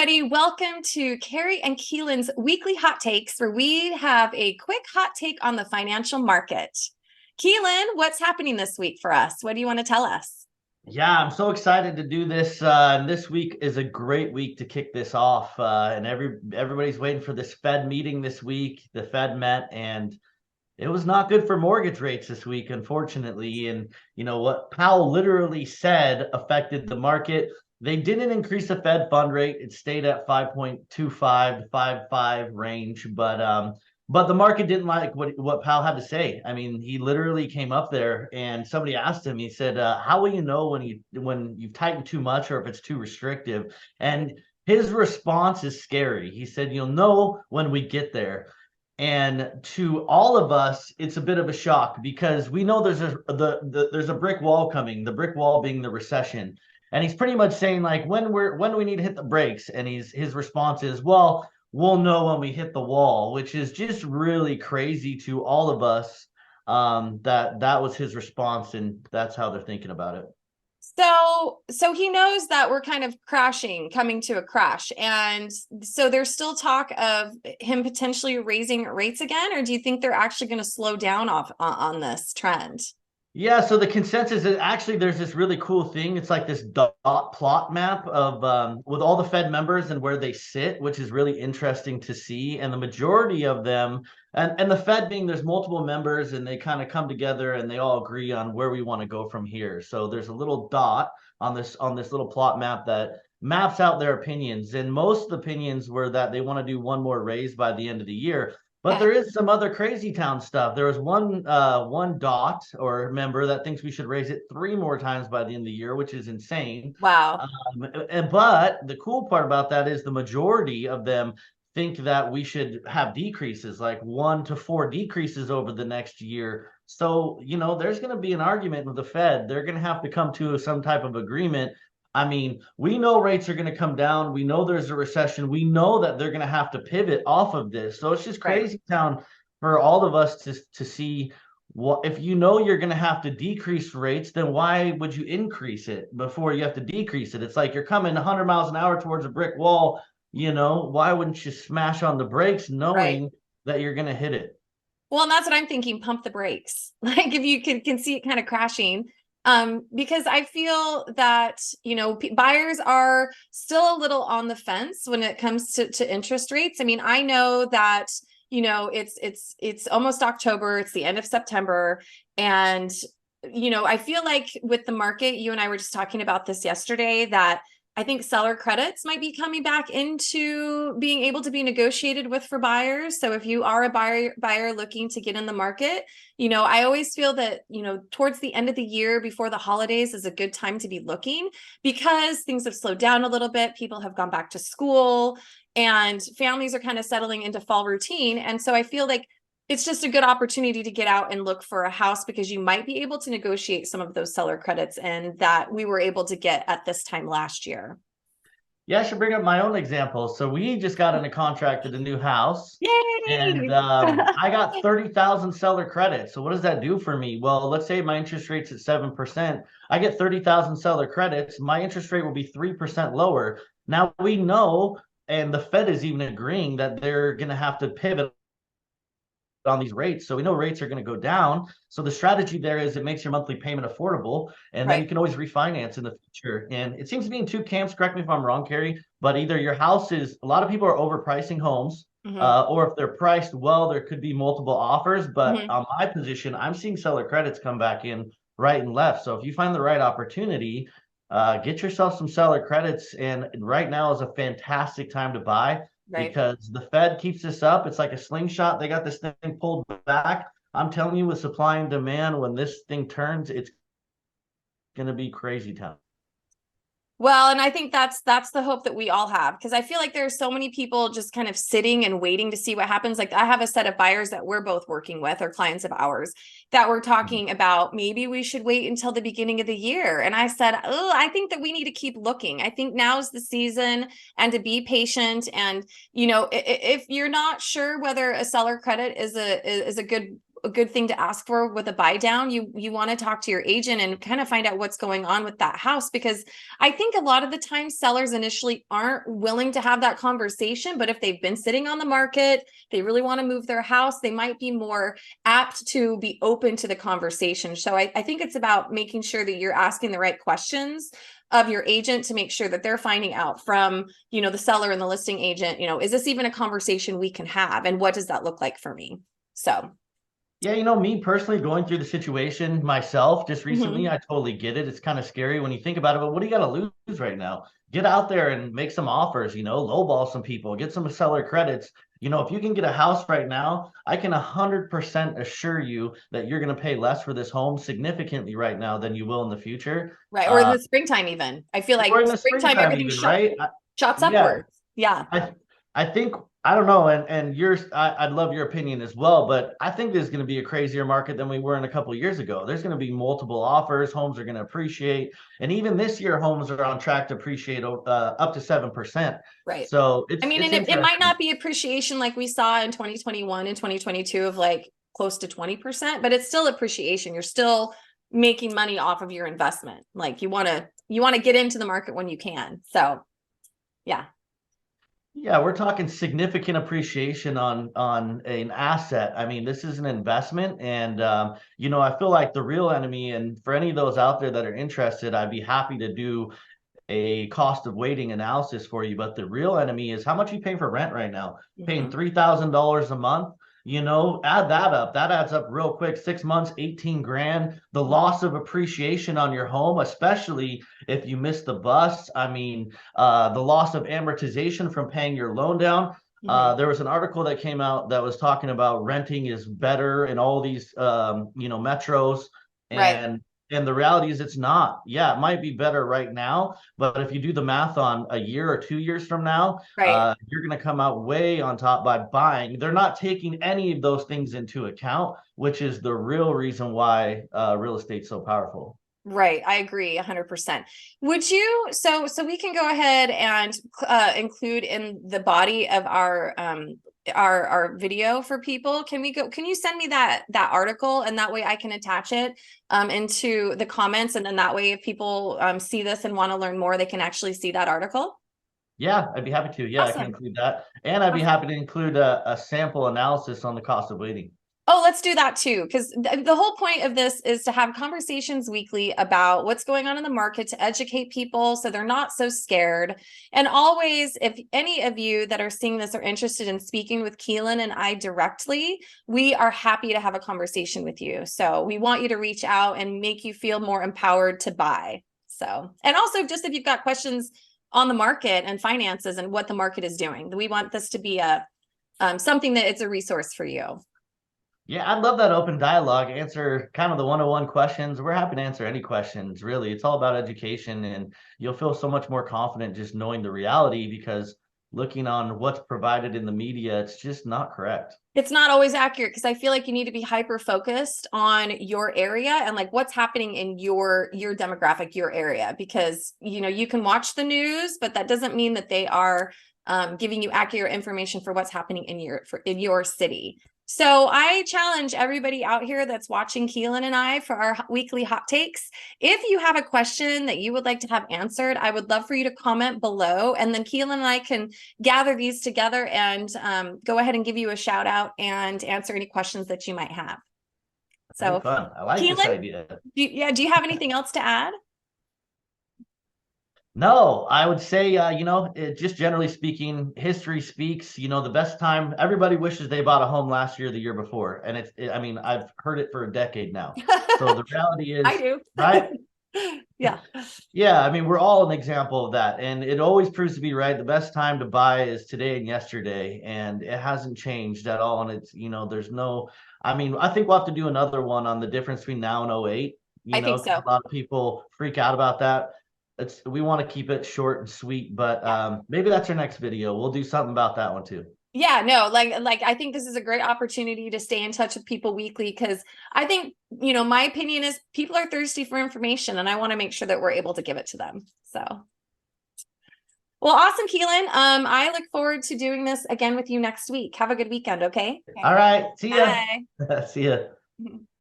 everybody. Welcome to Kari and Keelan's weekly hot takes, where we have a quick hot take on the financial market. Keelan, what's happening this week for us? What do you want to tell us? Yeah, I'm so excited to do this. This week is a great week to kick this off. And everybody's waiting for this Fed meeting this week. The Fed met, and it was not good for mortgage rates this week, unfortunately. And you know what Powell literally said affected the market. They didn't increase the Fed fund rate. It stayed at 5.25 to 5.5 range, but the market didn't like what Powell had to say. I mean, he literally came up there and somebody asked him, he said, how will you know when you've tightened too much or if it's too restrictive? And his response is scary. He said, you'll know when we get there. And to all of us, it's a bit of a shock because we know there's a brick wall coming, the brick wall being the recession. And he's pretty much saying, like, when do we need to hit the brakes? And his response is, well, we'll know when we hit the wall, which is just really crazy to all of us. That was his response, and that's how they're thinking about it. So he knows that we're kind of coming to a crash. And so there's still talk of him potentially raising rates again, or do you think they're actually going to slow down on this trend? Yeah, so the consensus is actually there's this really cool thing. It's like this dot plot map of with all the Fed members and where they sit, which is really interesting to see. And the majority of them, and the Fed being there's multiple members and they kind of come together and they all agree on where we want to go from here. So there's a little dot on this little plot map that maps out their opinions. And most of the opinions were that they want to do one more raise by the end of the year. But Okay. there is some other crazy town stuff. There was one dot or member that thinks we should raise it 3 more times by the end of the year, which is insane. Wow. But the cool part about that is the majority of them think that we should have decreases, like 1 to 4 decreases over the next year. So, there's going to be an argument with the Fed. They're going to have to come to some type of agreement. I mean, we know rates are going to come down. We know there's a recession. We know that they're going to have to pivot off of this. So it's just Right. crazy town for all of us to see what if you know you're going to have to decrease rates, then why would you increase it before you have to decrease it? It's like you're coming 100 miles an hour towards a brick wall. Why wouldn't you smash on the brakes Right. knowing that you're going to hit it? Well, and that's what I'm thinking, pump the brakes. Like if you can see it kind of crashing. Because I feel that, buyers are still a little on the fence when it comes to interest rates. I mean, I know that, it's almost October, it's the end of September. And, I feel like with the market, you and I were just talking about this yesterday, that I think seller credits might be coming back into being able to be negotiated with for buyers. So if you are a buyer looking to get in the market, I always feel that, towards the end of the year before the holidays is a good time to be looking because things have slowed down a little bit. People have gone back to school and families are kind of settling into fall routine. And so I feel like it's just a good opportunity to get out and look for a house because you might be able to negotiate some of those seller credits and that we were able to get at this time last year. Yeah, I should bring up my own example. So we just got in a contract at a new house, and Yay! I got 30,000 seller credits. So what does that do for me? Well, let's say my interest rate's at 7%. I get 30,000 seller credits. My interest rate will be 3% lower. Now we know, and the Fed is even agreeing that they're going to have to pivot on these rates. So we know rates are going to go down. So the strategy there is it makes your monthly payment affordable, and then you Right. can always refinance in the future. And it seems to be in two camps. Correct me if I'm wrong, Kari, but either your house is a lot of people are overpricing homes, Mm-hmm. or if they're priced well, there could be multiple offers. But Mm-hmm. on my position, I'm seeing seller credits come back in right and left. So if you find the right opportunity, get yourself some seller credits. And right now is a fantastic time to buy Right. because the Fed keeps this up. It's like a slingshot. They got this thing pulled back. I'm telling you, with supply and demand, when this thing turns, it's going to be crazy town. Well, and I think that's the hope that we all have, because I feel like there's so many people just kind of sitting and waiting to see what happens. Like I have a set of buyers that we're both working with, or clients of ours, that we're talking about maybe we should wait until the beginning of the year. And I said, oh, I think that we need to keep looking. I think now's the season and to be patient. And if you're not sure whether a seller credit is a good a good thing to ask for with a buy down. You want to talk to your agent and kind of find out what's going on with that house, because I think a lot of the time sellers initially aren't willing to have that conversation, but if they've been sitting on the market, they really want to move their house, they might be more apt to be open to the conversation. So I think it's about making sure that you're asking the right questions of your agent to make sure that they're finding out from, the seller and the listing agent, is this even a conversation we can have? And what does that look like for me? So. Yeah, me personally going through the situation myself just recently, Mhm. I totally get it. It's kind of scary when you think about it, but what do you got to lose right now? Get out there and make some offers, lowball some people, get some seller credits. If you can get a house right now, I can 100% assure you that you're going to pay less for this home significantly right now than you will in the future. Right. Or in the springtime, even. I feel Or like in the springtime, springtime everything even, right? shots Yeah, upwards. Yeah. I think I don't know, and yours I'd love your opinion as well, but I think there's going to be a crazier market than we were in a couple of years ago. There's going to be multiple offers, homes are going to appreciate, and even this year, homes are on track to appreciate up to 7%. Right. So I mean, it's and it might interesting. not be appreciation like we saw in 2021 and 2022 of like close to 20%, but it's still appreciation. You're still making money off of your investment. Like you want to get into the market when you can. So yeah. Yeah, we're talking significant appreciation on an asset. I mean, this is an investment, and I feel like the real enemy. And for any of those out there that are interested, I'd be happy to do a cost of waiting analysis for you. But the real enemy is how much you pay for rent right now. Paying Mhm. $3,000 a month. Add that up. That adds up real quick. 6 months, 18 grand. The loss of appreciation on your home, especially if you miss the bus. I mean, the loss of amortization from paying your loan down. Mhm. There was an article that came out that was talking about renting is better in all these, metros, Right. and the reality is it's not. Yeah, it might be better right now, but if you do the math on a year or 2 years from now, Right. you're going to come out way on top by buying. They're not taking any of those things into account, which is the real reason why real estate's so powerful. Right. I agree 100%. Would you, so we can go ahead and include in the body of our video for people. Can you send me that article, and that way I can attach it into the comments, and then that way if people see this and want to learn more, they can actually see that article. Yeah, I'd be happy to. Yeah, I can Awesome. include that. And I'd be happy to include a sample analysis on the cost of waiting. Oh, let's do that too, because the whole point of this is to have conversations weekly about what's going on in the market, to educate people so they're not so scared. And always, if any of you that are seeing this are interested in speaking with Keelan and I directly, we are happy to have a conversation with you. So we want you to reach out and make you feel more empowered to buy. So, and also just if you've got questions on the market and finances and what the market is doing, we want this to be a something that it's a resource for you. Yeah, I'd love that open dialogue, answer kind of the one-on-one questions. We're happy to answer any questions, really. It's all about education, and you'll feel so much more confident just knowing the reality, because looking on what's provided in the media, it's just not correct. It's not always accurate, because I feel like you need to be hyper focused on your area and like what's happening in your demographic, your area, because you can watch the news, but that doesn't mean that they are giving you accurate information for what's happening in your city. So I challenge everybody out here that's watching Keelan and I for our weekly hot takes. If you have a question that you would like to have answered, I would love for you to comment below, and then Keelan and I can gather these together and go ahead and give you a shout out and answer any questions that you might have. That'd So, be fun. I like this Keelan, idea. do you have anything else to add? No, I would say, just generally speaking, history speaks. The best time, everybody wishes they bought a home last year, or the year before. And I mean, I've heard it for a decade now. So the reality I is, do. right? Yeah. Yeah, I mean, we're all an example of that. And it always proves to be right. The best time to buy is today and yesterday. And it hasn't changed at all. And there's no, I mean, I think we'll have to do another one on the difference between now and '08, I think because so. a lot of people freak out about that. We want to keep it short and sweet, but Yeah. maybe that's our next video. We'll do something about that one too. Yeah, no, like I think this is a great opportunity to stay in touch with people weekly, because I think, my opinion is people are thirsty for information, and I want to make sure that we're able to give it to them. So, well, awesome, Keelan. I look forward to doing this again with you next week. Have a good weekend, okay? All right. See ya. Bye. See ya. Mhm.